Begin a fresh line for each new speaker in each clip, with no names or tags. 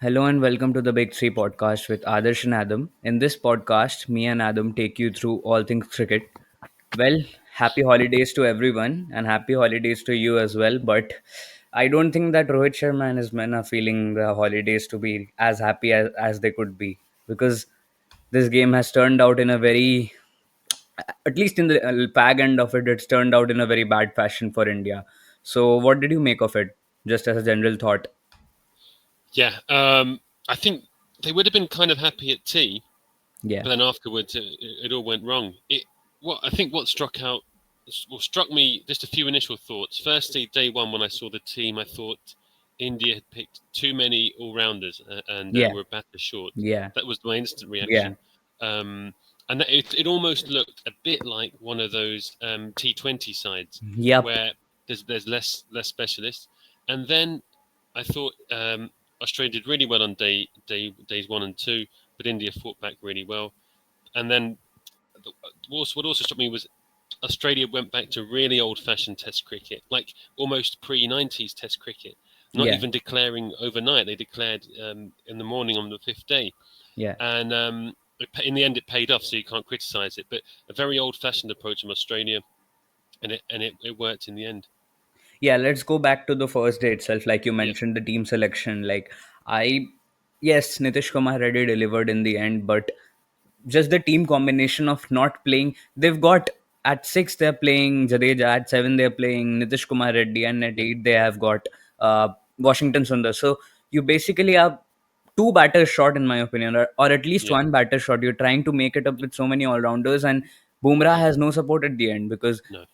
Hello and welcome to the Big Three podcast with Adarsh and Adam. In this podcast, me and Adam take you through all things cricket. Well, happy holidays to everyone and happy holidays to you as well. But I don't think that Rohit Sharma and his men are feeling the holidays to be as happy as they could be because this game has turned out in a very, at least in the fag end of it, it's turned out in a very bad fashion for India. So, what did you make of it? Just as a general thought.
Yeah, I think they would have been kind of happy at tea,
Yeah.
but then afterwards it all went wrong. What struck me just a few initial thoughts. Firstly, day one when I saw the team, I thought India had picked too many all rounders and
Yeah.
were a batter short.
Yeah.
That was my instant
Yeah.
reaction. And it almost looked a bit like one of those T20 sides
Yep.
where there's less specialists. And then I thought Australia did really well on days 1 and 2, but India fought back really well. And then what also struck me was Australia went back to really old-fashioned Test cricket, like almost pre-90s Test cricket. Not
Yeah.
even declaring overnight; they declared in the morning on the fifth day,
Yeah.
and in the end it paid off. So you can't criticise it. But a very old-fashioned approach from Australia, and it worked in the end.
Yeah. Let's go back to the first day itself. Like you
Yeah,
mentioned, the team selection. I, yes, Nitish Kumar Reddy delivered in the end, but just the team combination of not playing, they've got at six, they're playing Jadeja, at seven, they're playing Nitish Kumar Reddy, and at
yeah,
eight, they have got Washington Sundar. So you basically have two batters short, in my opinion, or at least
yeah,
one batter short. You're trying to make it up with so many all rounders, and Bumrah
yeah.
has no support at the end because
No,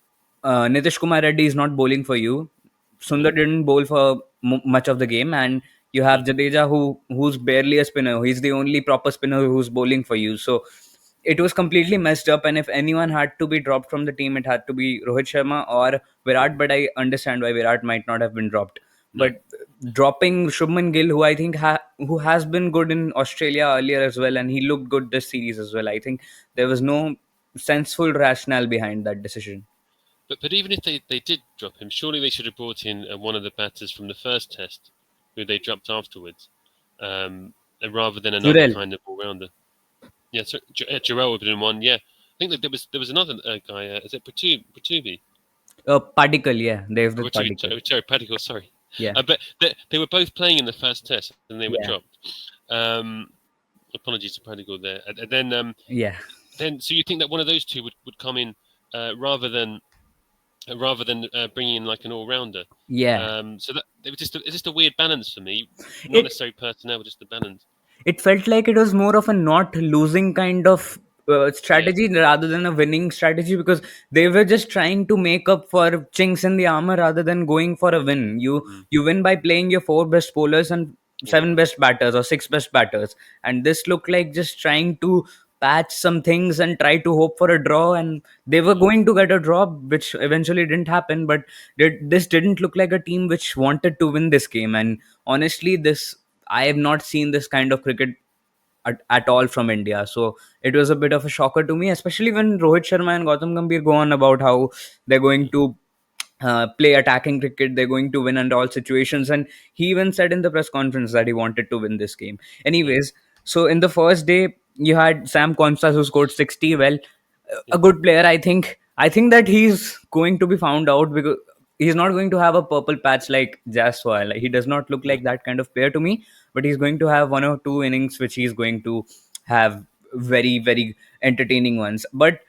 Nitish Kumar Reddy is not bowling for you.
no,
Sundar didn't bowl for much of the game, and you have
yeah,
Jadeja who's barely a spinner. He's the only proper spinner who's bowling for you. So it was completely messed up. And if anyone had to be dropped from the team, it had to be Rohit Sharma or Virat. But I understand why Virat might not have been dropped.
no.
But dropping Shubman Gill, who I think who has been good in Australia earlier as well, and he looked good this series as well. I think there was no senseful rationale behind that decision.
But even if they did drop him, surely they should have brought in one of the batters from the first test, who they dropped afterwards, rather than another
Jurel.
kind of all rounder. Yeah, so Jarrell would have been one. Yeah, I think that there was another guy. Is it Patubi?
Particle, yeah, Dave
Oh,
with particle.
Sorry, Padigal. Sorry.
Yeah,
But they were both playing in the first test and they were
yeah,
dropped. Um, Apologies to Padigal there. And
yeah.
then so you think that one of those two would come in rather than bringing in like an all rounder.
Yeah.
So that it was just a weird balance for me. Not
It
necessarily personnel, just the balance.
it felt like it was more of a not losing kind of
Yeah,
strategy rather than a winning strategy because they were just trying to make up for chinks in the armor rather than going for a win.
mm,
You win by playing your four best bowlers and
yeah,
seven best batters or six best batters, and this looked like just trying to patch some things and try to hope for a draw, and they were
yeah,
going to get a draw which eventually didn't happen. But this didn't look like a team which wanted to win this game. And honestly, this I have not seen this kind of cricket at all from India. So it was a bit of a shocker to me, especially when Rohit Sharma and Gautam Gambhir go on about how they're going
yeah,
to play attacking cricket, they're going to win under all situations. And he even said in the press conference that he wanted to win this game.
yeah,
Anyways, so in the first day, you had Sam Constas who scored 60. Well,
yeah,
a good player, I think. I think that he's going to be found out because he's not going to have a purple patch like Jaswal. Like, he does not look
no,
like that kind of player to me, but he's going to have one or two innings which he's going to have very, very entertaining ones. But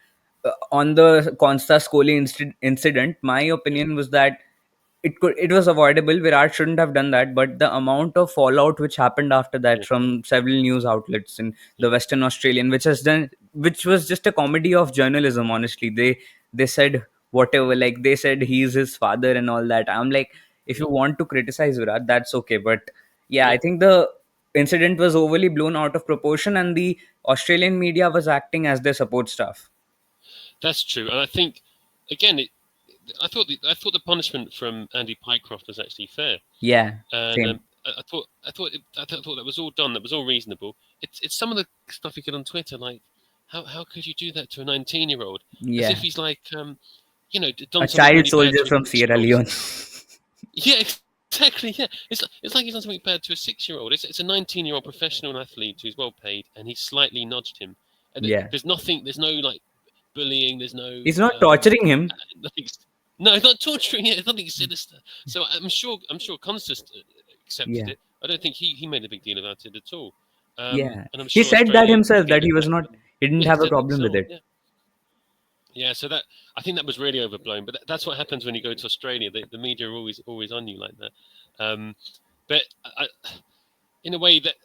on the Constas Kohli incident, my
yeah,
opinion was that it was avoidable. Virat shouldn't have done that, but the amount of fallout which happened after that
yeah,
from several news outlets in
yeah,
the Western Australian, which was just a comedy of journalism. Honestly, they said whatever, like they said he's his father and all that. I'm like, if
yeah,
you want to criticize Virat, that's okay, but yeah,
yeah.
I think the incident was overly blown out of proportion, and the Australian media was acting as their support staff.
That's true, and I think again, I thought the punishment from Andy Pycroft was actually fair,
Yeah,
and
same.
I thought that was all done. That was all reasonable. It's some of the stuff you get on Twitter, like how could you do that to a 19-year-old, as if
Yeah,
he's like done
a
something
child
really bad
soldier
to
from
improve his
Sierra
skills.
Leone.
Yeah, Exactly, yeah. It's like he's done something bad to a 6-year-old. It's a 19-year-old professional athlete who's well paid, and he slightly nudged him. And
Yeah,
there's nothing. There's no like bullying. There's no
he's not torturing him.
nothing. No, it's not torturing it. It's nothing sinister. So I'm sure Constance accepted
Yeah,
it. I don't think he made a big deal about it at all.
yeah.
And I'm
He
sure
said that
Australia
himself that
feed
he
it
was
back.
not. He didn't
Yeah, he
have a
said
problem with
himself.
it.
Yeah. Yeah, so that I think that was really overblown, but that's what happens when you go to Australia. The media are always on you like that. Um, but in a way that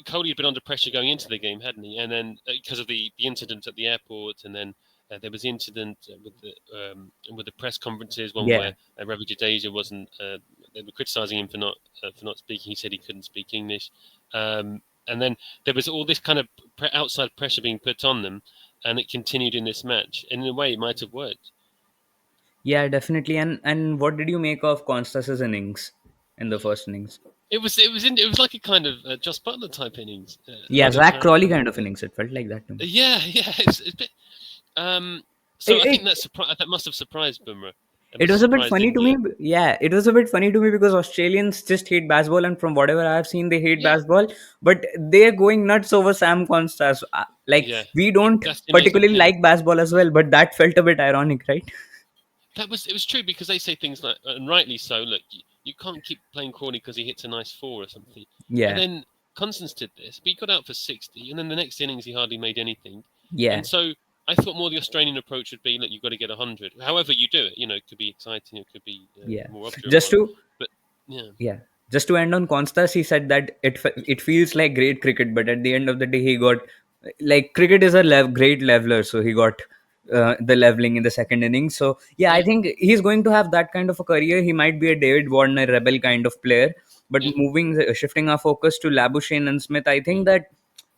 Cody had been under pressure going into the game, hadn't he? And then because of the incident at the airport, and then there was the incident with the press conferences, one where
Yeah,
Ravi Jadeja wasn't. They were criticising him for not speaking. He said he couldn't speak English, and then there was all this kind of outside pressure being put on them, and it continued in this match. And in a way, it might have worked.
yeah, definitely. And what did you make of Constance's innings in the first innings?
It was like a kind of Joss Butler type innings.
Yeah,
They
Zach
kind
Crawley
of
kind of innings. It felt like that to me.
yeah. It's a bit. Um, so
It,
I think
it
that must have surprised Bumrah. It
It
must have
was a bit
surprised
funny to me.
India.
Yeah, it was a bit funny to me because Australians just hate baseball, and from whatever I have seen, they hate
Yeah,
baseball. But they're going nuts over Sam Constas. Like
yeah.
we don't
That's the amazing
particularly
thing.
like baseball as well, but that felt a bit ironic, right?
It was true because they say things like, and rightly so. Look, you can't keep playing Crawley because he hits a nice four or something. But
Yeah,
then Constance did this, but he got out for 60, and then the next innings he hardly made anything.
yeah,
And so I thought more the Australian approach would be, look, you've got to get 100. However you do it, it could be exciting, it could be
yeah.
a more obdurate
Just
one.
to
But yeah,
Yeah. Just to end on Constas, he said that it feels like great cricket, but at the end of the day, he got like cricket is a great leveler, so he got the leveling in the second innings. So yeah, I
yeah,
think he's going to have that kind of a career. He might be a David Warner rebel kind of player, but
yeah,
shifting our focus to Labuschagne and Smith, I think that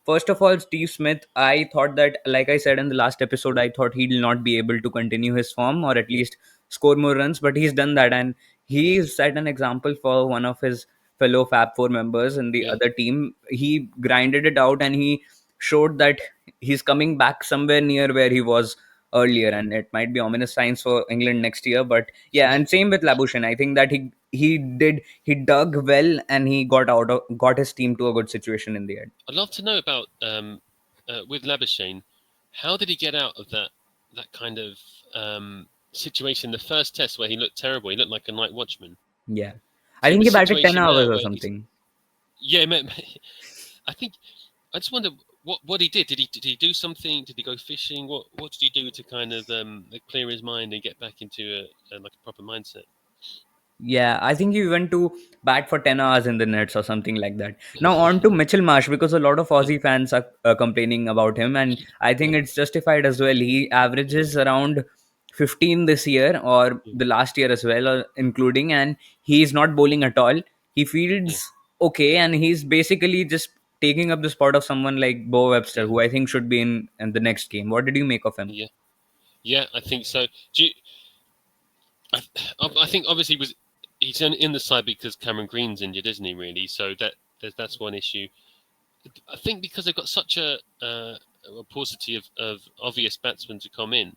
first of all, Steve Smith, I thought that, like I said in the last episode, I thought he'll not be able to continue his form or at
yeah,
least score more runs, but he's done that. And he set an example for one of his fellow Fab Four members in the
yeah.
other team. He grinded it out and he showed that he's coming back somewhere near where he was earlier. And it might be ominous signs for England next year. But yeah, and same with Labuschagne. I think that he dug well and he got his team to a good situation in the end.
I'd love to know about with Labuschagne, how did he get out of that kind of situation? The first test where he looked terrible, he looked like a night watchman.
Yeah. I
To
think
the
he batted 10
situation
hours
now
or
where he's
something.
yeah, I think I just wonder what he did. Did he do something? Did he go fishing? What did he do to kind of clear his mind and get back into like a proper mindset?
Yeah, I think he went to bat for 10 hours in the nets or something like that. Now, on to Mitchell Marsh because a lot of
Yeah,
Aussie fans are complaining about him, and I think
yeah,
it's justified as well. He averages around 15 this year or
yeah,
the last year as well, including, and he's not bowling at all. He
yeah,
fields okay, and he's basically just taking up the spot of someone like Bo Webster,
yeah,
who I think should be in the next game. What did you make of him?
yeah. Yeah, I think so. Do you, I, I think obviously he's in the side because Cameron Green's injured, isn't he? Really, so that's one issue. I think because they've got such a paucity of obvious batsmen to come in,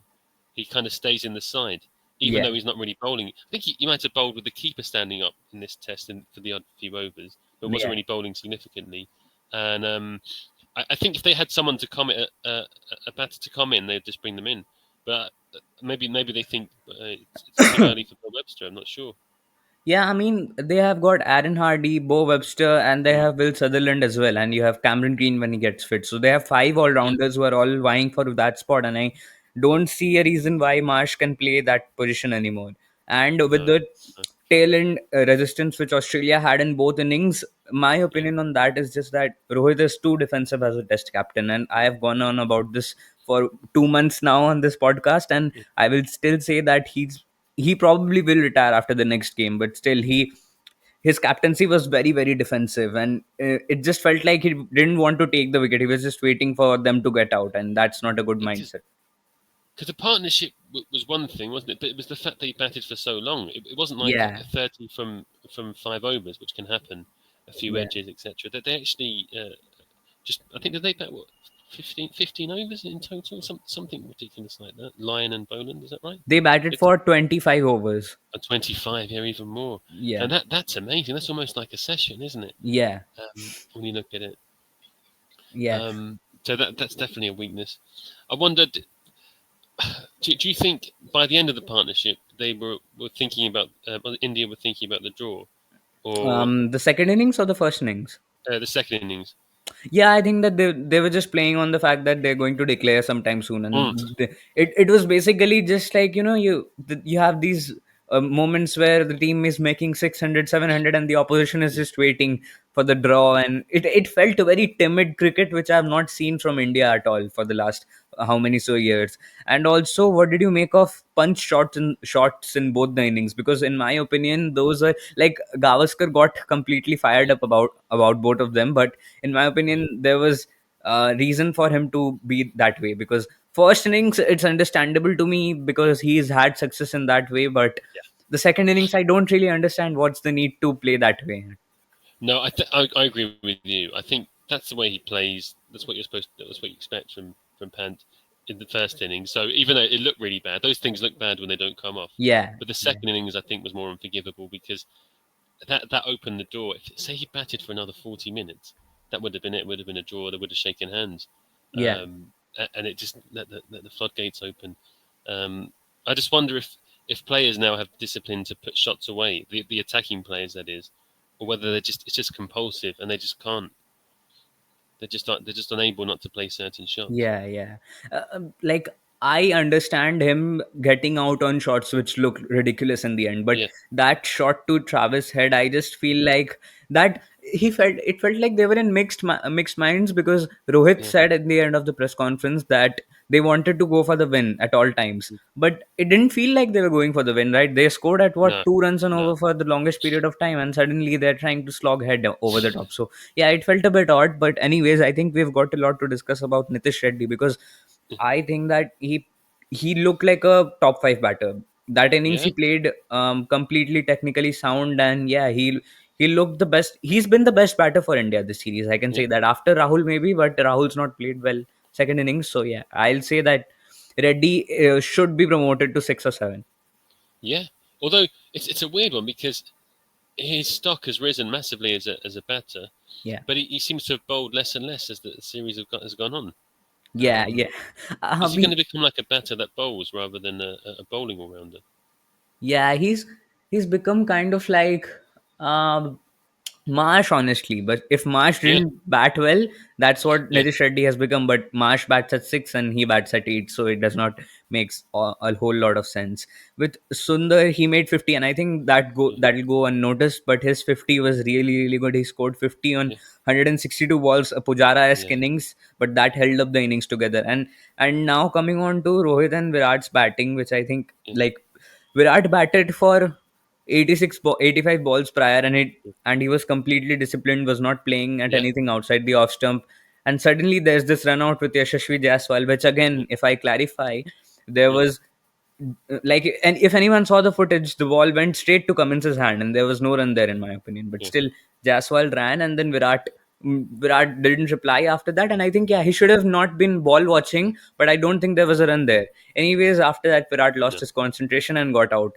he kind of stays in the side, even
Yeah,
though he's not really bowling. I think he might have bowled with the keeper standing up in this test for the odd few overs, but wasn't
yeah.
really bowling significantly. And I think if they had someone to come a batter to come in, they'd just bring them in. But maybe they think it's too early for Bill Webster. I'm not sure.
Yeah, I mean, they have got Aaron Hardy, Bo Webster, and they
Mm,
have Will Sutherland as well. And you have Cameron Green when he gets fit. So they have five all
yeah,
rounders who are all vying for that spot. And I don't see a reason why Marsh can play that position anymore. And with
no,
the
no,
tail end resistance which Australia had in both innings, my
yeah,
opinion on that is just that Rohit is too defensive as a test captain. And I have gone on about this for 2 months now on this podcast. And
yeah.
I will still say that he probably will retire after the next game, but still his captaincy was very very defensive, and it just felt like he didn't want to take the wicket. He was just waiting for them to get out, and that's not a good
Because
mindset.
the partnership was one thing, wasn't it? But it was the fact that he batted for so long. It wasn't like
Yeah,
a 30 from 5 overs, which can happen, a few
yeah.
edges, etc. That they actually just I think did they bat what 15 overs in total, something ridiculous like that. Lyon and Boland, is that right?
They batted
Fifty
for 25 overs.
25, yeah, even more.
Yeah,
And that's amazing. That's almost like a session, isn't it?
yeah,
When you look at it.
yeah.
So that's definitely a weakness. I wondered, do you think by the end of the partnership they were thinking about India were thinking about the draw or
The second innings or the first innings?
the second innings?
Yeah, I think that they were just playing on the fact that they're going to declare sometime soon,
Mm,
and it was basically just like, you have these moments where the team is making 600, 700, and the opposition is
yeah,
just waiting for the draw, and it felt very timid cricket, which I've not seen from India at all for the last how many so years. And also, what did you make of punch shots in both the innings? Because in my opinion, those are like Gavaskar got completely fired up about both of them, but in my
yeah,
opinion, there was reason for him to be that way, because first innings it's understandable to me because he's had success in that way, but
yeah.
the second innings I don't really understand what's the need to play that way.
No, I agree with you. I think that's the way he plays. That's what you're supposed. That's what you expect from Pant in the first innings. So even though it looked really bad, those things look bad when they don't come off.
Yeah,
But the
yeah,
second innings, I think, was more unforgivable because that opened the door. If say he batted for another 40 minutes, that would have been it. Would have been a draw. They would have shaken hands,
yeah,
and it just let the floodgates open. I just wonder if players now have discipline to put shots away, the attacking players that is, or whether it's just compulsive and they just can't. They're just unable not to play certain shots.
yeah, yeah. Like, I understand him getting out on shots which look ridiculous in the end, but
Yeah,
that shot to Travis Head, I just feel like that it felt like they were in mixed minds, because Rohit
yeah,
said at the end of the press conference that they wanted to go for the win at all times, but it didn't feel like they were going for the win, right? They scored at what,
no,
2 runs and
no,
over for the longest period of time, and suddenly they're trying to slog Head over the top. So yeah, it felt a bit odd, but anyways, I think we've got a lot to discuss about Nitish Reddy, because I think that he looked like a top 5 batter. That innings
yeah,
he played completely technically sound, and yeah, he looked the best. He's been the best batter for India this series. I can
yeah,
say that, after Rahul maybe, but Rahul's not played well second innings. So yeah, I'll say that Reddy should be promoted to 6 or 7.
yeah. Although it's a weird one because his stock has risen massively as a batter,
Yeah,
but he seems to have bowled less and less as the series has gone on.
yeah,
Um,
yeah.
is he going
We
to become like a batter that bowls rather than a bowling all rounder?
Yeah, he's become kind of like um Marsh, honestly. But if Marsh
Yeah,
didn't bat well, that's what
yeah,
Nitish Reddy has become. But Marsh bats at 6 and he bats at 8, so it does not makes a whole lot of sense. With Sundar, he made 50, and I think
yeah,
that'll go unnoticed. But his 50 was really really good. He scored 50 on
yeah,
162 balls, a Pujara-esque
yeah,
innings, but that held up the innings together. And now coming on to Rohit and Virat's batting, which I think,
yeah,
like, Virat batted for 85 balls prior,
yeah,
and he was completely disciplined, was not playing at
yeah,
anything outside the off stump. And suddenly there's this run out with Yashasvi Jaiswal, which
yeah,
again, if I clarify, there
yeah,
was like, and if anyone saw the footage, the ball went straight to Cummins's hand, and there was no run there in my opinion. But
yeah,
still, Jaiswal ran, and then Virat didn't reply after that. And I think, yeah, he should have not been ball watching, but I don't think there was a run there. Anyways, after that, Virat lost
no,
his concentration and got out.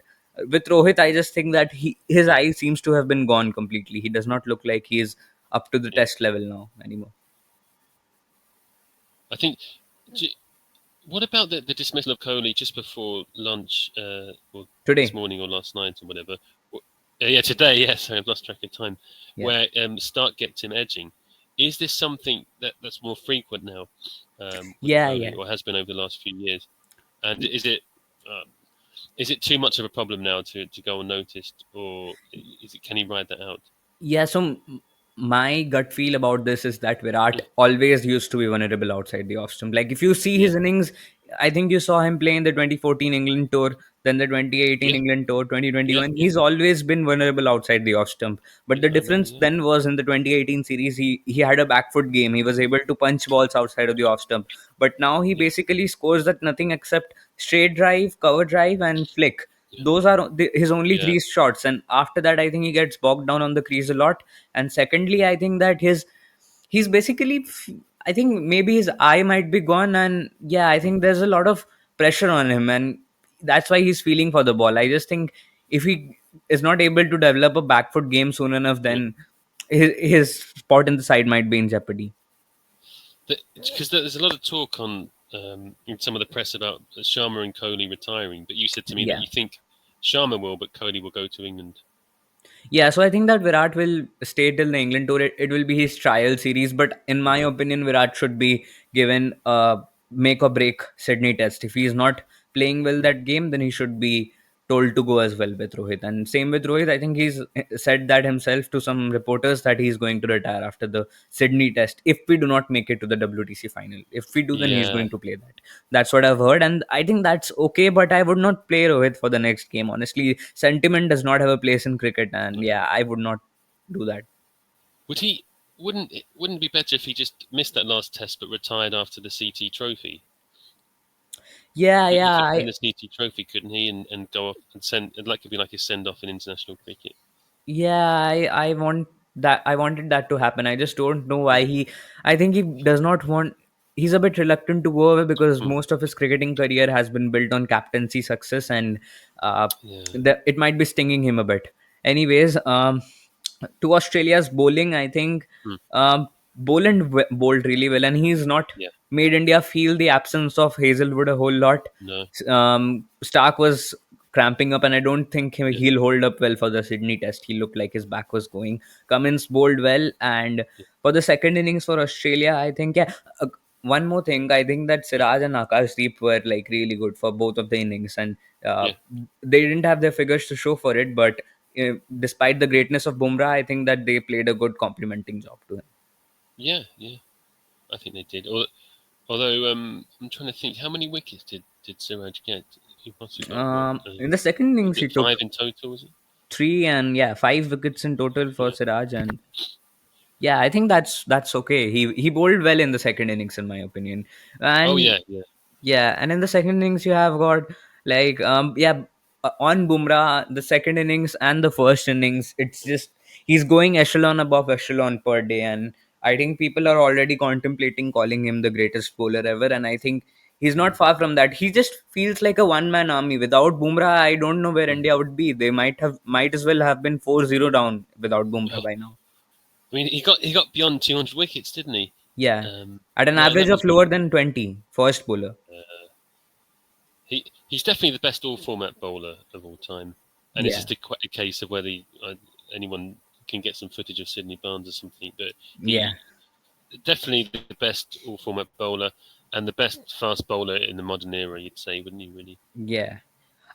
With Rohit, I just think that his
yeah,
eye seems to have been gone completely. He does not look like he is up to the
yeah.
test level now anymore.
I think. What about the dismissal of Kohli just before lunch, or this
Today,
morning or last night or whatever? Yeah, today. Yes, I've lost track of time.
yeah,
Where Stark gets him edging. Is this something that's more frequent now with
yeah,
Kohli,
yeah.
or has been over the last few years? And um, is it too much of a problem now to go unnoticed, or can he ride that out?
Yeah, so my gut feel about this is that Virat always used to be vulnerable outside the off stump. Like, if you see
Yeah,
his innings, I think you saw him play in the 2014 England tour, then the 2018
yeah,
England tour,
yeah,
2021.
yeah.
He's always been vulnerable outside the off stump. But
Yeah,
the
I know.
difference
Yeah,
then was in the 2018 series, he had a back foot game. He was able to punch balls outside of the off stump. But now he
yeah,
basically scores at nothing except straight drive, cover drive, and flick.
yeah,
Those are his only
yeah,
three shots, and after that I think he gets bogged down on the crease a lot. And secondly, I think that he's basically I think maybe his eye might be gone, and yeah, I
Mm.
think there's a lot of pressure on him, and that's why he's feeling for the ball. I just think if he is not able to develop a back foot game soon enough,
Yeah.
then his spot in the side might be in jeopardy.
Because there's a lot of talk on in some of the press about Sharma and Kohli retiring, but you said to me that
Yeah.
you think Sharma will, but Kohli will go to England.
Yeah, so I think that Virat will stay till the England tour. It will be his trial series, but in my
Mm.
opinion, Virat should be given a make or break Sydney test. If he's not playing well that game, then he should be told to go as well with Rohit. And same with Rohit, I think he's said that himself to some reporters that he's going to retire after the Sydney test if we do not make it to the WTC final. If we do, then he's
Yeah,
going to play that. That's what I've heard, and I think that's okay. But I would not play Rohit for the next game. Honestly, sentiment does not have a place in cricket, and yeah, I would not do that.
would he? Wouldn't it be better if he just missed that last test but retired after the CT Trophy?
Yeah,
He
yeah,
could win the CT Trophy, couldn't he? And go off and send. It'd like to be like his send off in international cricket.
yeah. I want that. I wanted that to happen. I just don't know why
Mm.
he. I think he does not want. He's a bit reluctant to go away because
Mm.
most of his cricketing career has been built on captaincy success, and uh,
Yeah.
it might be stinging him a bit. Anyways, to Australia's bowling, I think
Mm.
Boland bowled really well, and he's not
Yeah.
made India feel the absence of Hazelwood a whole lot.
No.
Stark was cramping up, and I don't think
Yeah.
he'll hold up well for the Sydney test. He looked like his back was going. Cummins bowled well, and
Yeah.
for the second innings for Australia, I think yeah. One more thing, I think that
Mm.
Siraj and Akashdeep were like really good for both of the innings, and uh,
Yeah.
they didn't have their figures to show for it, but despite the greatness of Bumrah, I think that they played a good complementing job to him.
Yeah. Yeah. I think they did. Although I'm trying to think, how many wickets did Siraj get? He must have got what?
In the second innings,
Was
he
it five
took
in total? Was it?
three and yeah, 5 wickets in total for
Yeah.
Siraj, and yeah, I think that's okay. He bowled well in the second innings, in my opinion,
Oh
and
yeah. Yeah.
yeah, and in the second innings you have got like yeah, on Bumrah, the second innings and the first innings, it's just he's going echelon above echelon per day, and I think people are already contemplating calling him the greatest bowler ever, and I think he's not
Mm.
far from that. He just feels like a one man army. Without Bumrah, I don't know where
Mm.
India would be. They might as well have been 4-0 down without Bumrah
Oh,
by now.
I mean, he got beyond 200 wickets, didn't he?
Yeah, at an
Yeah, and
average
that
of
was when
lower than 20, first bowler.
he's definitely the best all format bowler of all time. And it's
Yeah,
just a case of whether anyone can get some footage of Sydney Barnes or something. But
yeah,
he definitely the best all format bowler and the best fast bowler in the modern era, you'd say, wouldn't you? Really?
yeah.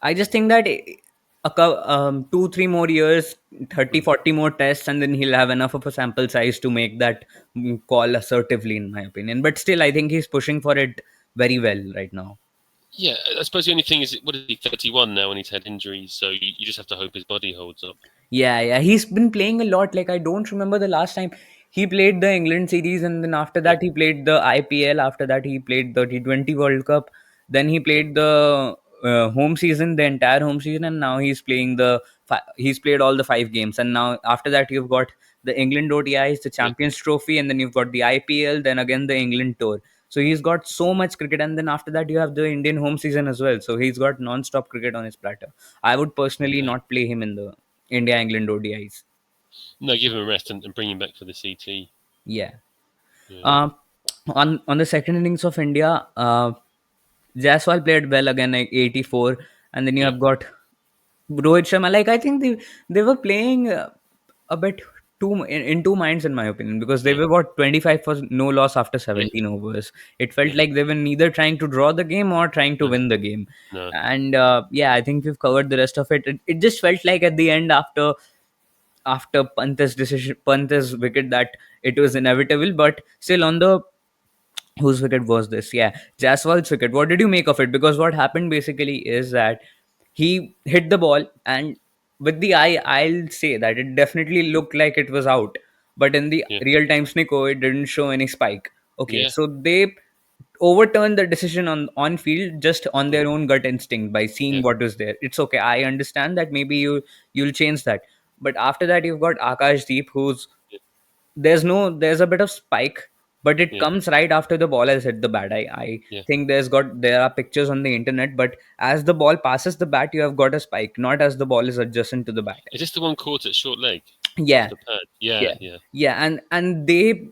I just think that 2, 3 more years, 30,
Mm.
40 more tests, and then he'll have enough of a sample size to make that call assertively, in my opinion. But still, I think he's pushing for it very well right now.
Yeah, I suppose the only thing is, what is he, 31 now, and he's had injuries, so you just have to hope his body holds up.
Yeah, yeah. He's been playing a lot. Like I don't remember the last time he played the England series, and then after
Yeah,
that he played the IPL. After that he played the T20 World Cup. Then he
yeah,
played the home season, the entire home season, and now he's playing he's played all the 5 games. And now after that you've got the England ODIs, the
yeah,
Champions Trophy, and then you've got the IPL. Then again the England tour. So he's got so much cricket, and then after that you have the Indian home season as well. So he's got non-stop cricket on his platter. I would personally
yeah.
not play him in the India England ODIs.
No, give him a rest and bring him back for the CT.
Yeah.
Yeah,
Uh, on the second innings of India, Jaiswal played well again, like 84, and then you
yeah,
have got Rohit Sharma. Like I think they were playing a bit in two minds, in my opinion, because they
yeah,
were got 25 for no loss after
yeah,
17 overs. It felt
yeah.
like they were neither trying to draw the game or trying to
No,
win the game.
no.
And yeah, I think we've covered the rest of it. It just felt like at the end, after Pant's wicket, that it was inevitable. But still, on the whose wicket was this? Yeah, Jaswal's wicket. What did you make of it? Because what happened basically is that he hit the ball, and with the eye, I'll say that it definitely looked like it was out. But in the
Yeah,
real time snicko, it didn't show any spike. Okay,
yeah,
so they overturned the decision on field just on
mm,
their own gut instinct by seeing
yeah,
what was there. It's okay. I understand that maybe you'll change that. But after that, you've got Akash Deep, who's there's a bit of spike, but it
Yeah,
comes right after the ball has hit the bat. I
yeah.
think there are pictures on the internet, but as the ball passes the bat, you have got a spike, not as the ball is adjacent to the bat.
Is this the one caught at short leg off
Yeah,
the pad? Yeah,
yeah,
yeah,
yeah, and they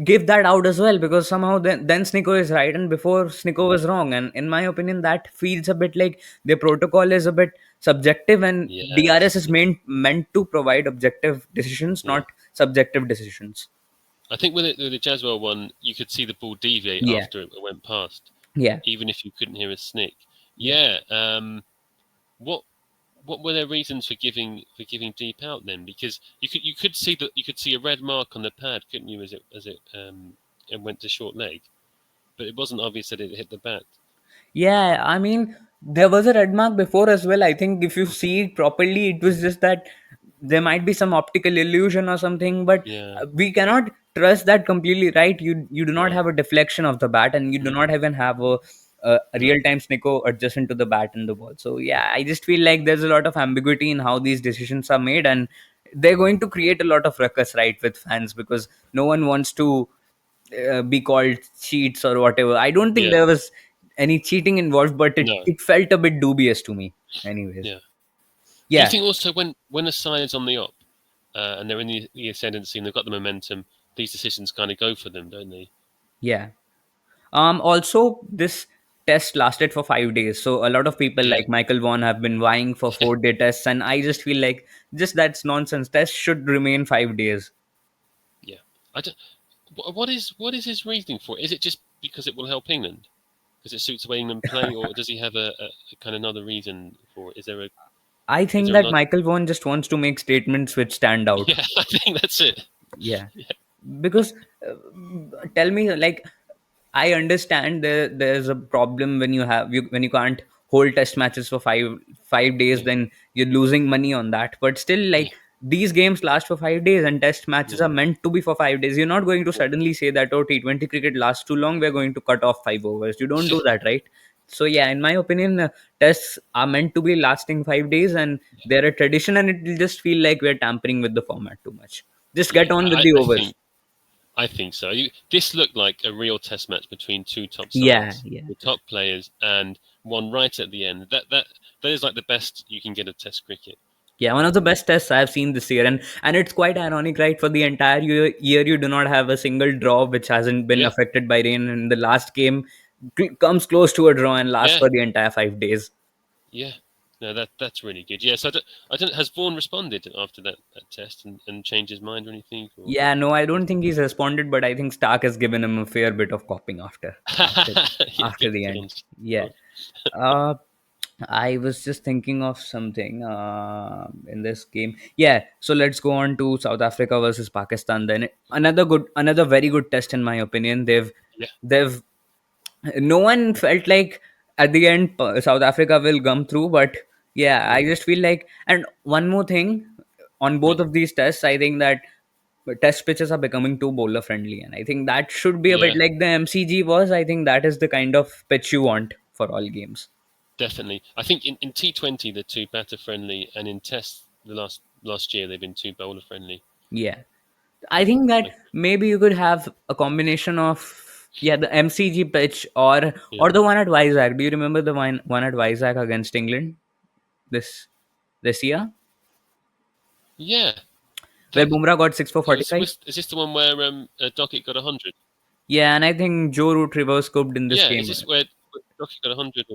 give that out as well, because somehow then Snicko is right and before Snicko was wrong, and in my opinion that feels a bit like the protocol is a bit subjective, and DRS
yes,
is meant to provide objective decisions,
yeah.
not subjective decisions.
I think with the Jaswell one, you could see the ball deviate
Yeah,
after it went past,
yeah,
even if you couldn't hear a snick.
yeah.
Yeah. What what were their reasons for giving deep out then? Because you could see that you could see a red mark on the pad, couldn't you, it went to short leg, but it wasn't obvious that it hit the bat.
Yeah, I mean, there was a red mark before as well. I think if you see it properly, it was just that there might be some optical illusion or something, but
Yeah.
we cannot trust that completely, right? You do not
No.
have a deflection of the bat, and you do not even have a
No.
real time snicko adjacent to the bat and the ball. So yeah, I just feel like there's a lot of ambiguity in how these decisions are made, and they're going to create a lot of ruckus, right, with fans, because no one wants to be called cheats or whatever. I don't think
Yeah.
there was any cheating involved, but
No.
it felt a bit dubious to me. Anyways,
Yeah. Do you
yeah,
think also when a side is on the up and they're in the ascendancy and they've got the momentum, these decisions kind of go for them, don't they?
yeah. Also, this test lasted for 5 days, so a lot of people
Yeah.
like Michael Vaughan have been vying for 4 day tests, and I just feel like just that's nonsense. Tests should remain 5 days.
Yeah. I don't, what is his reasoning for it? Is it just because it will help England? Because it suits the way England play, or does he have a kind of another reason for it?
I
Is
think
there
that
another?
Michael Vaughan just wants to make statements which stand out.
Yeah, I think that's it.
Yeah,
Yeah,
because tell me, like, I understand there's a problem when when you can't hold test matches for five days,
yeah,
then you're losing money on that. But still,
yeah,
like, these games last for 5 days, and test
yeah,
matches are meant to be for 5 days. You're not going to
yeah.
suddenly say that, oh, T20 cricket lasts too long, we're going to cut off 5 overs. You don't do that, right? So yeah, in my opinion, tests are meant to be lasting 5 days, and they're a tradition, and it will just feel like we're tampering with the format too much. Just get
Yeah,
on with the overs.
I think so. This looked like a real test match between two top
Yeah,
sides,
yeah.
the top players, and one right at the end. That is like the best you can get of Test cricket.
Yeah, one of the best tests I've seen this year, and it's quite ironic, right? For the entire year, you do not have a single draw which hasn't been
Yeah,
affected by rain, and the last game comes close to a draw and lasts
yeah,
for the entire 5 days.
yeah. No, that's really good. Yeah, so I don't. Has Vaughan responded after that test and changed his mind or anything? Or
Yeah, no, I don't think he's responded, but I think Stark has given him a fair bit of copping after
yeah,
the
good
end.
on.
Yeah.
Stark.
Uh, I was just thinking of something in this game. Yeah, so let's go on to South Africa versus Pakistan. Then another very good test in my opinion.
Yeah,
They've no one felt like at the end South Africa will come through, but yeah,
yeah,
I just feel like. And one more thing, on
yeah,
both of these tests, I think that test pitches are becoming too bowler friendly, and I think that should be a bit
yeah.
like the MCG was. I think that is the kind of pitch you want for all games.
Definitely. I think in T20 they're too batter friendly, and in Tests the last year they've been too bowler friendly.
Yeah, I think that
Like,
maybe you could have a combination of, yeah, the MCG pitch,
yeah,
or the one at Vizag. Do you remember the one at Vizag against England this this year,
yeah.
where
That
Bumrah got six for
it was,
45?
is this the one where Dockett got 100?
Yeah, and I think Joe Root reverse scooped in this
Yeah, is
game.
this where Dockett got 100?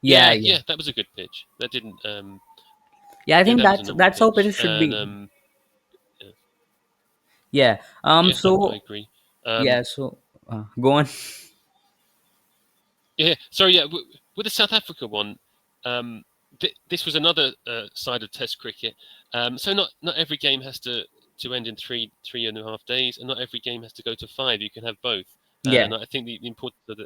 Yeah,
Yeah,
yeah,
yeah, that was a good pitch. That didn't.
yeah. I
Yeah,
think
that was a normal
that's how
pitch,
pitches should
and
be.
yeah,
Yeah.
yeah, I
So
agree.
yeah. So go on.
Yeah, sorry, yeah. With the South Africa one, um, this was another side of Test cricket. So not every game has to end in three and a half days, and not every game has to go to five. You can have both,
Yeah,
and I think the importance of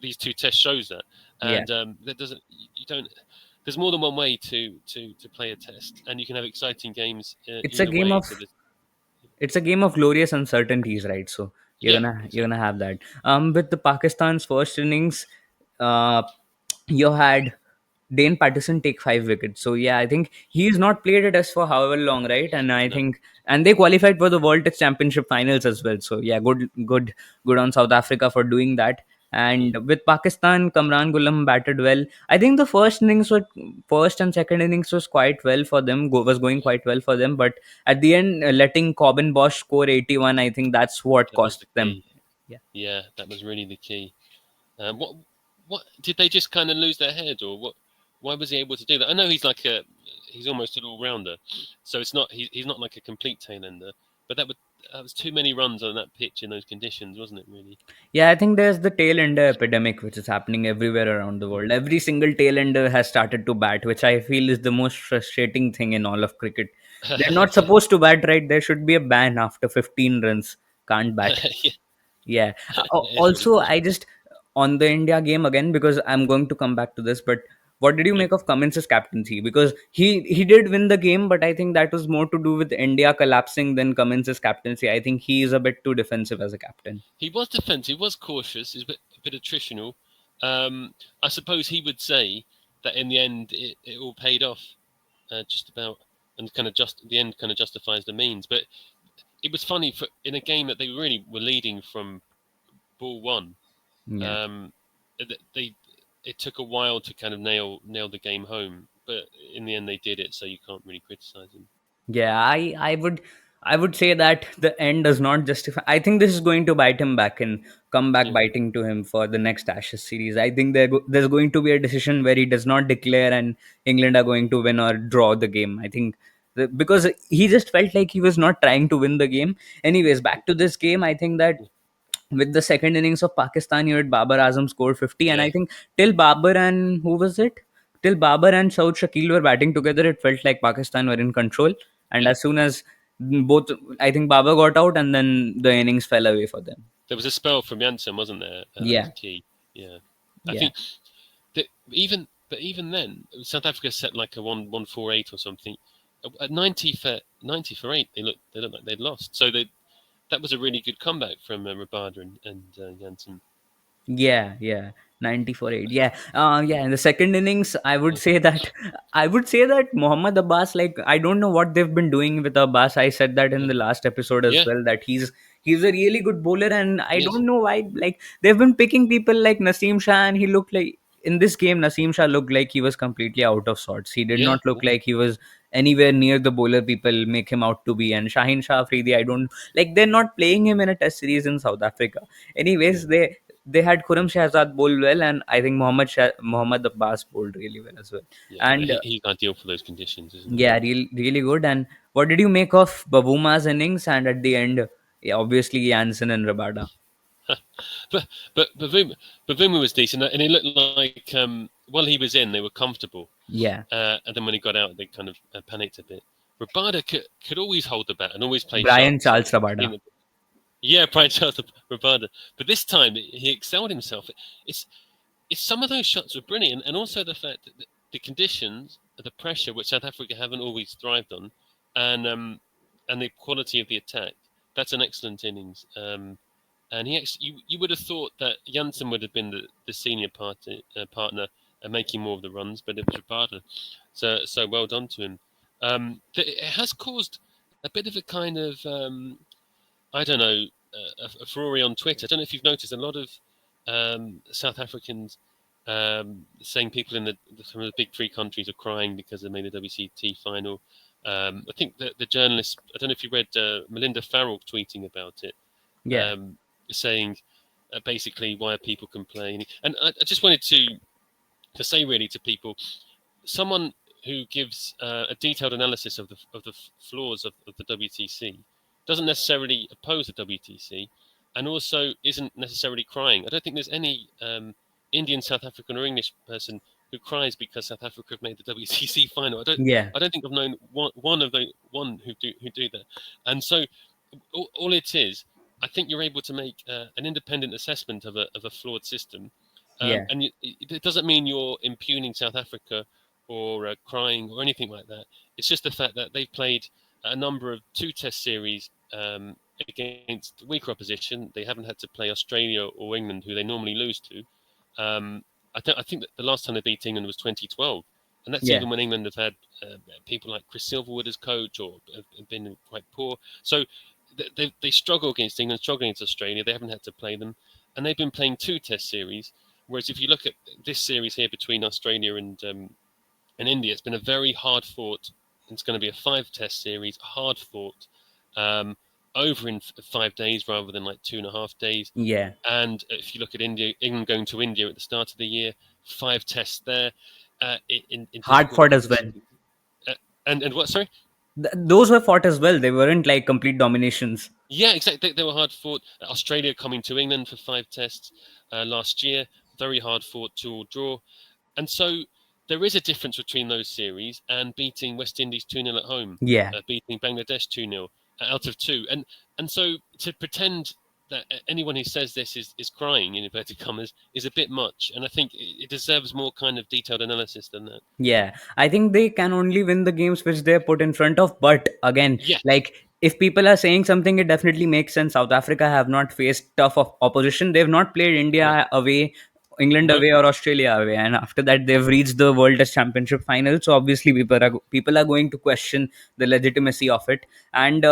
these two tests shows that.
yeah.
And that doesn't you don't. There's more than one way to play a test, and you can have exciting games
It's a
either
game
way.
of
So there's,
it's a game of glorious uncertainties, right? So
yeah,
you're
exactly.
gonna have that. With the Pakistan's first innings, uh, you had Dane Patterson take 5 wickets. So yeah, I think he's not played a test for however long, right? And I
No.
think and they qualified for the World Test Championship finals as well. So yeah, good on South Africa for doing that.
Yeah.
And with Pakistan, Kamran Ghulam batted well. I think the first and second innings was quite well for them. Was going quite well for them, but at the end, letting Cobbin Bosch score 81, I think that's what
That was
cost
the
them.
key.
Yeah.
Yeah, that was really the key. What did they just kind of lose their head, or what? Why was he able to do that? I know he's almost an all rounder, so he's not like a complete tail ender, but that was too many runs on that pitch in those conditions, wasn't it? Really.
Yeah, I think there's the tail ender epidemic which is happening everywhere around the
Mm.
world. Every single tail ender has started to bat, which I feel is the most frustrating thing in all of cricket. They're not supposed to bat, right? There should be a ban after 15 runs. Can't bat.
Yeah,
Yeah.
it is
Also,
ridiculous.
I just on the India game again because I'm going to come back to this. But what did you
Yeah.
make of Cummins's captaincy? Because he did win the game, but I think that was more to do with India collapsing than Cummins's captaincy. I think he is a bit too defensive as a captain.
He was defensive, he was cautious, he's a bit attritional. I suppose he would say that in the end it all paid off, just about, and kind of just the end kind of justifies the means. But it was funny for in a game that they really were leading from ball one.
Yeah.
Um, they it took a while to kind of nail the game home, but in the end they did it. So you can't really criticize them.
Yeah, I would say that the end does not justify. I think this is going to bite him back and come back
Yeah,
biting to him for the next Ashes series. I think there's going to be a decision where he does not declare and England are going to win or draw the game. I think because he just felt like he was not trying to win the game. Anyways, back to this game. I think that with the second innings of Pakistan, you had Babar Azam scored 50, and
yeah,
I think till Babar and who was it? Till Babar and Saud Shakil were batting together, it felt like Pakistan were in control. And
yeah.
as soon as both, I think Babar got out, and then the innings fell away for them.
There was a spell from Janssen, wasn't there? That was
Yeah,
key. Yeah, I
yeah,
think but even then, South Africa set like a 1-1-4-8 or something. At 90 for 8, they looked like they'd lost. So that was a really good comeback from Rabada and Janssen.
yeah. 94-8. Yeah. Yeah. In the second innings, I would
Yeah,
say that Mohammad Abbas, like I don't know what they've been doing with Abbas. I said that in
yeah,
the last episode as
yeah.
well that he's a really good bowler, and I
Yes,
don't know why. Like they've been picking people like Naseem Shah, and he looked like in this game Naseem Shah looked like he was completely out of sorts. He did
yeah,
not look
yeah,
like he was anywhere near the bowler people make him out to be. And Shaheen Shah Afridi, I don't like. They're not playing him in a test series in South Africa. Anyways,
yeah,
they had Khurram Shahzad bowl well, and I think Mohammad Abbas bowled really well as well.
yeah.
And
He's ideal for those conditions, isn't he?
yeah, really good. And what did you make of Babuma's innings? And at the end, yeah, obviously Jansen and Rabada.
but but Vuma was decent, and it looked like while he was in, they were comfortable.
Yeah,
And then when he got out, they kind of panicked a bit. Rabada could always hold the bat and always play
Brian
shots.
Charles Rabada.
Yeah, Brian Charles Rabada. But this time he excelled himself. It's some of those shots were brilliant, and also the fact that the conditions, the pressure, which South Africa haven't always thrived on, and the quality of the attack. That's an excellent innings. And you would have thought that Janssen would have been the senior partner and making more of the runs, but it was Rabada. So well done to him. It has caused a bit of a kind of I don't know, a furore on Twitter. I don't know if you've noticed a lot of South Africans saying people in some of the big three countries are crying because they made the WCT final. I think the journalist, I don't know if you read Melinda Farrell tweeting about it,
Yeah,
um, saying basically why are people complaining? And I just wanted to say really to people, someone who gives a detailed analysis of the flaws of the WTC doesn't necessarily oppose the WTC, and also isn't necessarily crying. I don't think there's any Indian, South African, or English person who cries because South Africa have made the WTC final.
yeah,
I don't think I've known one who do that. And so all it is, I think you're able to make an independent assessment of a flawed system,
yeah,
and it doesn't mean you're impugning South Africa or crying or anything like that. It's just the fact that they've played a number of two-test series against weaker opposition. They haven't had to play Australia or England, who they normally lose to. I I think that the last time they beat England was 2012, and that's
Yeah.
even when England have had people like Chris Silverwood as coach or have been quite poor. So they struggle against England, struggle against Australia. They haven't had to play them, and they've been playing two Test series. Whereas if you look at this series here between Australia and India, it's been a very hard fought. It's going to be a five-test series, hard fought, um, over in 5 days rather than like 2.5 days.
Yeah.
And if you look at India, England going to India at the start of the year, five tests there, in
Hard
difficult
fought as
conditions.
well.
And what? Sorry.
Those were fought as well. They weren't like complete dominations.
Yeah, exactly. They were hard fought. Australia coming to England for five tests last year, very hard fought, 2-2 draw. And so there is a difference between those series and beating West Indies 2-0 at home,
Yeah.
beating Bangladesh 2-0 out of two. And so to pretend that anyone who says this is crying, in inverted commas, is a bit much. And I think it deserves more kind of detailed analysis than that.
Yeah, I think they can only win the games which they're put in front of. But again,
Yes.
like if people are saying something, it definitely makes sense. South Africa have not faced tough of opposition. They've not played
No.
India away, England
No.
away, or Australia away, and after that they've reached the World Test Championship final. So obviously people are going to question the legitimacy of it. And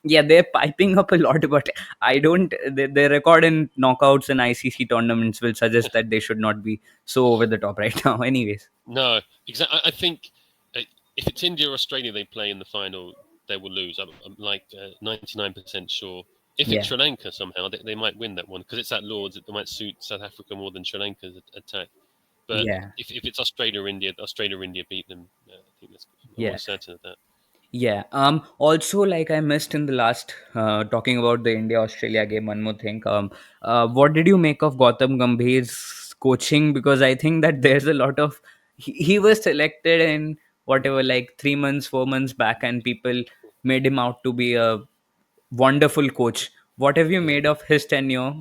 yeah, they're piping up a lot, but I don't. Their record in knockouts and ICC tournaments will suggest that they should not be so over the top right now. Anyways.
No, exactly. I think uh, if it's India or Australia they play in the final, they will lose. I'm like 99% sure. If it's
Yeah.
Sri Lanka somehow, they might win that one because it's at Lords. It might suit South Africa more than Sri Lanka's attack. But
Yeah.
if it's Australia or India beat them. I think that's
Yeah.
almost certain of that.
Yeah. Also, like I missed in the last talking about the India Australia game. One more thing. What did you make of Gautam Gambhir's coaching? Because I think that there's a lot of he was selected in whatever like 3 months, 4 months back, and people made him out to be a wonderful coach. What have you
Yeah.
made of his tenure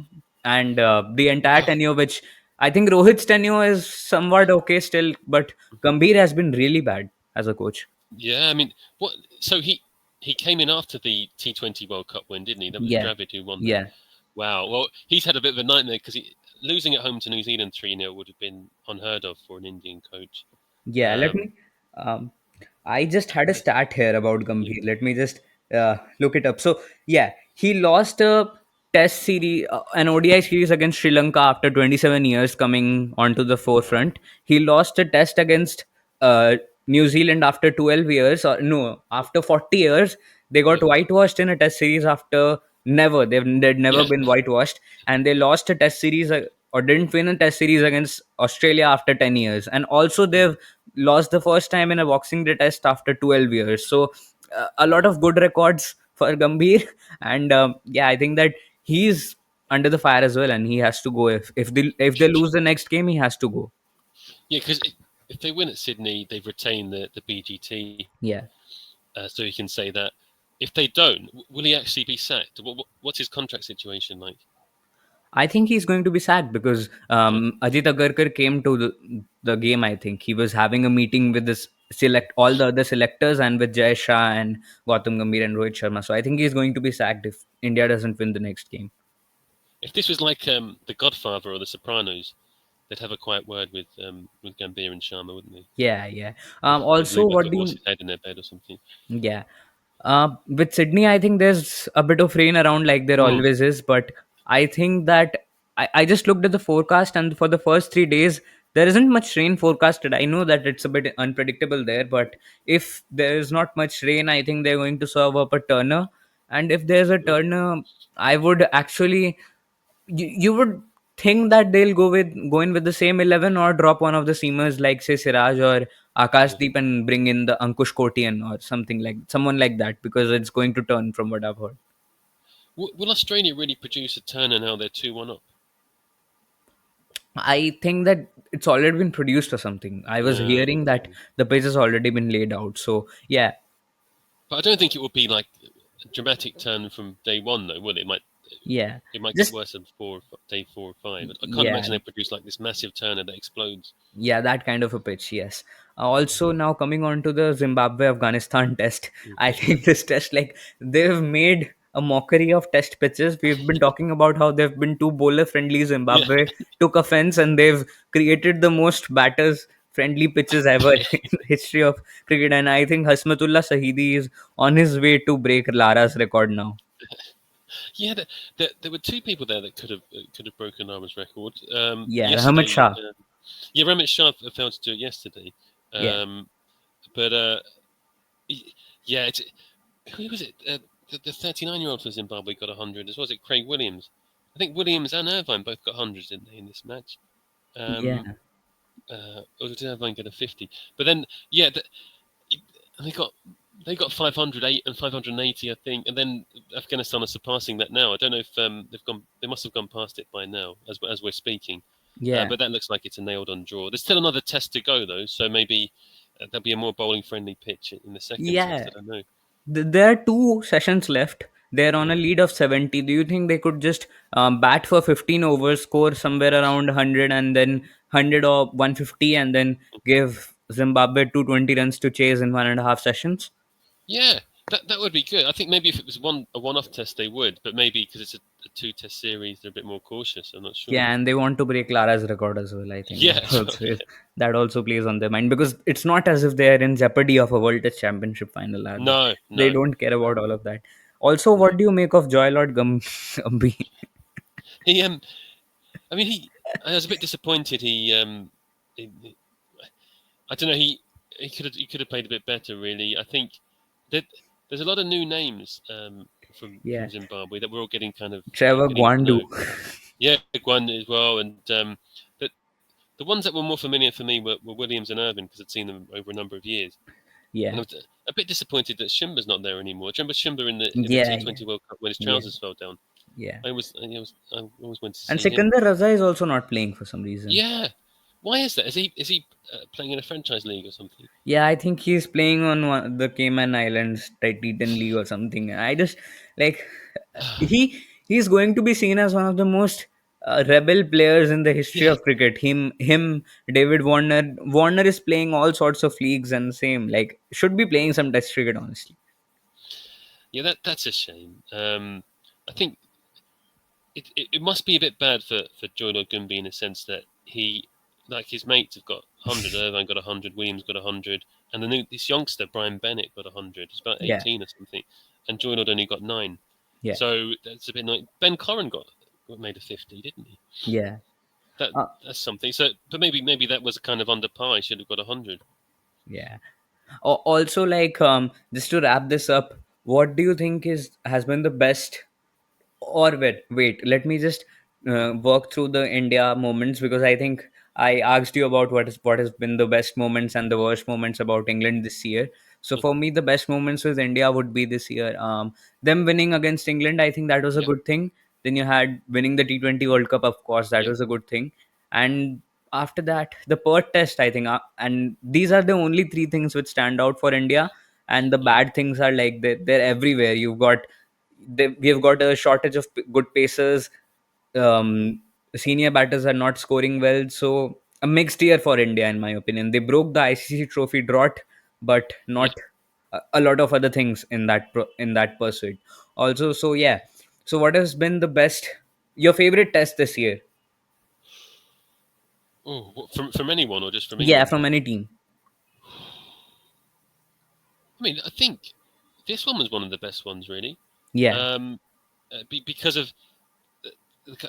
and the entire
Well,
tenure? Which I think Rohit's tenure is somewhat okay still, but Gambhir has been really bad as a coach.
yeah. I mean, what? So he came in after the T20 World Cup win, didn't he? That was
Yeah.
Dravid who won that.
Yeah.
Wow. Well, he's had a bit of a nightmare because losing at home to New Zealand 3-0 would have been unheard of for an Indian coach.
Yeah, let
Um,
me. Um, I just had a
yeah,
stat here about
yeah,
Gambhir. Let me just look it up. So, yeah, he lost a test series, an ODI series against Sri Lanka after 27 years coming onto the forefront. He lost a test against uh, New Zealand after 12 years, or no, after 40 years. They got
yeah,
whitewashed in a test series after never. They'd never
yeah.
been whitewashed. And they lost a test series or didn't win a test series against Australia after 10 years. And also, they've lost the first time in a Boxing Day test after 12 years. So a lot of good records for Gambhir, and yeah, I think that he's under the fire as well, and he has to go if they lose the next game, he has to go.
Yeah, because if they win at Sydney, they've retained the BGT,
Yeah.
so he can say that. If they don't, will he actually be sacked? What's his contract situation like?
I think he's going to be sacked because
Yeah.
Ajit Agarkar came to the game. I think he was having a meeting with this select all the other selectors and with Jay Shah and Gautam Gambhir and Rohit Sharma. So I think he's going to be sacked if India doesn't win the next game.
If this was like The Godfather or The Sopranos, they'd have a quiet word with Gambhir and Sharma, wouldn't they?
Yeah, yeah.
They'd
Also,
leave like
what
a
do you?
horse's head in their bed or something.
Yeah. With Sydney, I think there's a bit of rain around like there
Mm.
always is, but I think that I just looked at the forecast, and for the first 3 days, there isn't much rain forecasted. I know that it's a bit unpredictable there, but if there is not much rain, I think they're going to serve up a turner. And if there's a
Mm.
turner, I would actually you would think that they'll go in with the same 11 or drop one of the seamers like say Siraj or
Yeah.
Akashdeep and bring in the Ankush Kotian or something like someone like that because it's going to turn from what I've heard.
Will Australia really produce a turner now they're 2-1 up?
I think that it's already been produced or something. I was
Yeah.
hearing that the pitch has already been laid out. So yeah,
But I don't think it would be like a dramatic turn from day one, though, will it?
yeah,
It might get
just
worse at day 4 or 5. I can't
yeah,
imagine they produce like this massive turner that explodes.
yeah, that kind of a pitch. Yes. Also, now coming on to the Zimbabwe Afghanistan test, I
Okay.
think this test like they've made a mockery of test pitches. We've been talking about how there've been two bowler friendly.
Yeah,
Zimbabwe took offense and they've created the most batters friendly pitches ever in the history of cricket. And I think Hasmatullah Sahidi is on his way to break Lara's record now.
yeah. There were two people there that could have broken Lara's record
Yeah, Rahmat
yesterday.
Shah.
Yeah, Ramit Shah failed to do it yesterday.
Yeah,
Um, but yeah, who was it? The 39-year-old for Zimbabwe got 100 as well. Was it Craig Williams? I think Williams and Irvine both got hundreds, didn't they, in this match?
yeah,
Um, or did Irvine get a 50? But then, yeah, they got they got 508 and 580, I think, and then Afghanistan are surpassing that now. I don't know if they've gone. They must have gone past it by now, as we're speaking.
yeah.
But that looks like it's a nailed-on draw. There's still another test to go, though, so maybe there'll be a more bowling-friendly pitch in the second test.
Yeah,
I don't know.
there are two sessions left. They're on
Yeah.
a lead of 70. Do you think they could just bat for 15 overs, score somewhere around 100, and then 100 or 150, and then give Zimbabwe 220 runs to chase in 1.5 sessions?
Yeah, that would be good. I think maybe if it was a one-off test, they would, but maybe because it's a two-test series, they're a bit more cautious. I'm not sure.
Yeah, and they want to break Lara's record as well. I think
Yeah,
that
as well.
also is, that also plays on their mind because it's not as if they are in jeopardy of a World Test Championship final, are they?
No,
They
no,
don't care
no,
about all of that. Also,
no.
what do you make of Joy Lord Gumby?
He I mean, I was a bit disappointed. He I don't know. He could have played a bit better. Really, I think that there's a lot of new names from
Yeah,
Zimbabwe that we're all getting kind of
Trevor
getting to
Gwandu.
know. Yeah, Guan as well, and the the ones that were more familiar for me were Williams and Irvin because I'd seen them over a number of years, and
Yeah,
I was a bit disappointed that Shimba's not there anymore. Do you remember Shimba in the
yeah, yeah,
T20 World Cup when his
yeah,
trousers fell down?
yeah.
I always wanted to
And
see him.
Sikandar Raza is also not playing for some reason.
Yeah, why is that? Is he playing in a franchise league or something?
Yeah, I think he's playing on the Cayman Islands Titan League or something. I just like he's going to be seen as one of the most rebel players in the history
Yeah,
of cricket. David Warner. Warner is playing all sorts of leagues and same like should be playing some Test cricket honestly.
yeah, that's a shame. I think it must be a bit bad for Joyner Gumby in the sense that like his mates have got 100, Irvine got 100, Williams got 100, and this youngster Brian Bennett got 100. He's about
Yeah,
18 or something, and Joyner only got 9.
yeah,
So that's a bit annoying. Ben Corrin got made a 50, didn't he?
yeah.
That
Uh,
that's something. So, but maybe that was kind of under par. He should have got 100.
yeah. Also, like just to wrap this up, what do you think is has been the best or wait, let me just walk through the India moments because I think I asked you about what has been the best moments and the worst moments about England this year. So
Mhm.
for me, the best moments with India would be this year. Them winning against England, I think that was a
Yeah,
good thing. Then you had winning the T20 World Cup, of course, that
yeah,
was a good thing. And after that, the Perth Test, I think, and these are the only three things which stand out for India. And the
yeah,
bad things are like they're everywhere. We have got a shortage of good pacers. Senior batters are not scoring well, so a mixed year for India, in my opinion. They broke the ICC trophy drought, but
yeah.
not a lot of other things in in that pursuit. Also, so yeah. So, what has been the best? Your favorite test this year?
Oh, from anyone or just from
Yeah,
England?
from any team.
I mean, I think this one was one of the best ones, really,
Yeah,
um, because of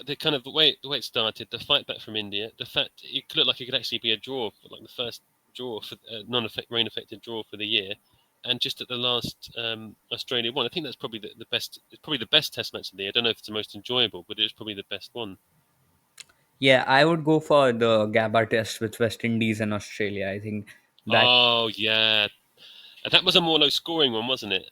the kind of the way it started, the fight back from India, the fact it looked like it could actually be a draw, for, like the first draw for rain affected draw for the year, and just at the last Australia one, I think that's probably the best. It's probably the best Test match of the year. I don't know if it's the most enjoyable, but it's probably the best one.
yeah. I would go for the Gabba test with West Indies and Australia. I think that
Oh yeah, that was a more low scoring one, wasn't it?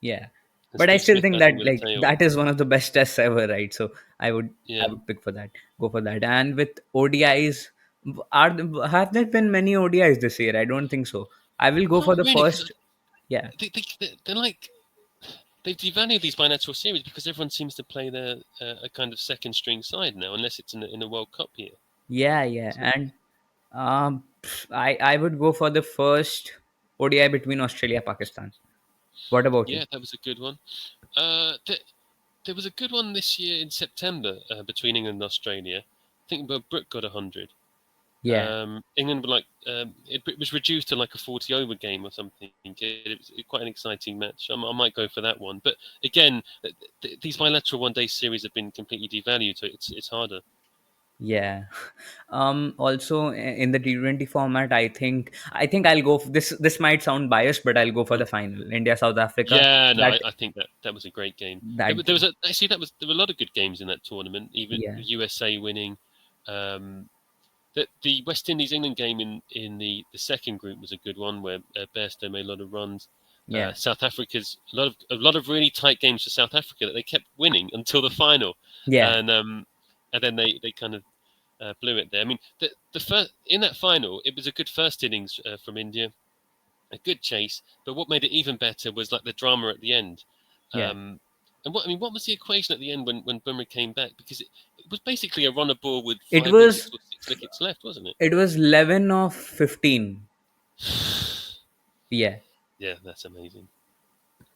yeah,
And
but I
Steve
still
Smith
think that
batting with a
like
tail.
that is one of the best tests ever, right? So I
Yeah.
would pick for that, go for that. And with ODIs, have there been many ODIs this year? I don't think so. I will go for
Not
the
really, because
first. Yeah,
they're like they've devalued these bilateral series because everyone seems to play their a kind of second string side now, unless it's in a World Cup year.
yeah, yeah.
So,
And I would go for the first ODI between Australia Pakistan. What about you?
yeah, that was a good one. There, there was a good one this year in September between England and Australia. I think Brooke got 100.
Yeah.
England were like it was reduced to like a 40 over game or something. It was quite an exciting match. I might go for that one. But again, these bilateral one day series have been completely devalued, so it's harder.
Yeah. Also in the T20 format, I think I'll go this might sound biased, but I'll go for
Mm.
the final. India South Africa.
Yeah, no,
That
I think that was a great game.
that
There was
game.
actually there were a lot of good games in that tournament. Even
Yeah.
USA winning. Um, the West Indies England game in the second group was a good one where Bairstow made a lot of runs.
Yeah.
South Africa's a lot of really tight games for South Africa that they kept winning until the final,
Yeah.
and then they kind of blew it there. I mean, the first in that final, it was a good first innings from India, a good chase, but what made it even better was like the drama at the end.
Yeah.
Um, and what was the equation at the end when Bumrah came back? Because it was basically a runner ball with
It
5 wickets
was
or 6 wickets left, wasn't it?
it was 11 of 15. Yeah.
Yeah, that's amazing.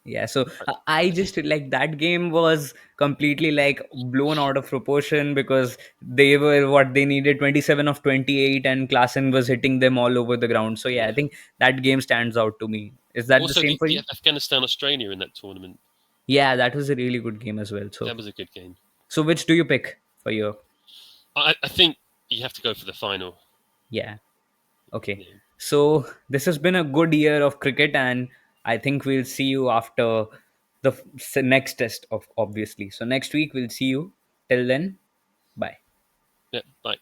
Yeah, so
I,
I
I think
just like that game was completely like blown out of proportion because they were what they needed 27 of 28 and Klassen was hitting them all over the ground. So yeah, I
yeah.
think that game stands out to me. Is that the
Also,
same
the,
for
the
you?
Afghanistan Australia in that tournament,
Yeah, that was a really good game as well.
that
So
was a good game.
so which do you pick for your
I think you have to go for the final.
yeah. Okay.
Yeah,
So this has been a good year of cricket, and I think we'll see you after the next test of obviously. So next week we'll see you. Till then, bye.
yeah. Bye.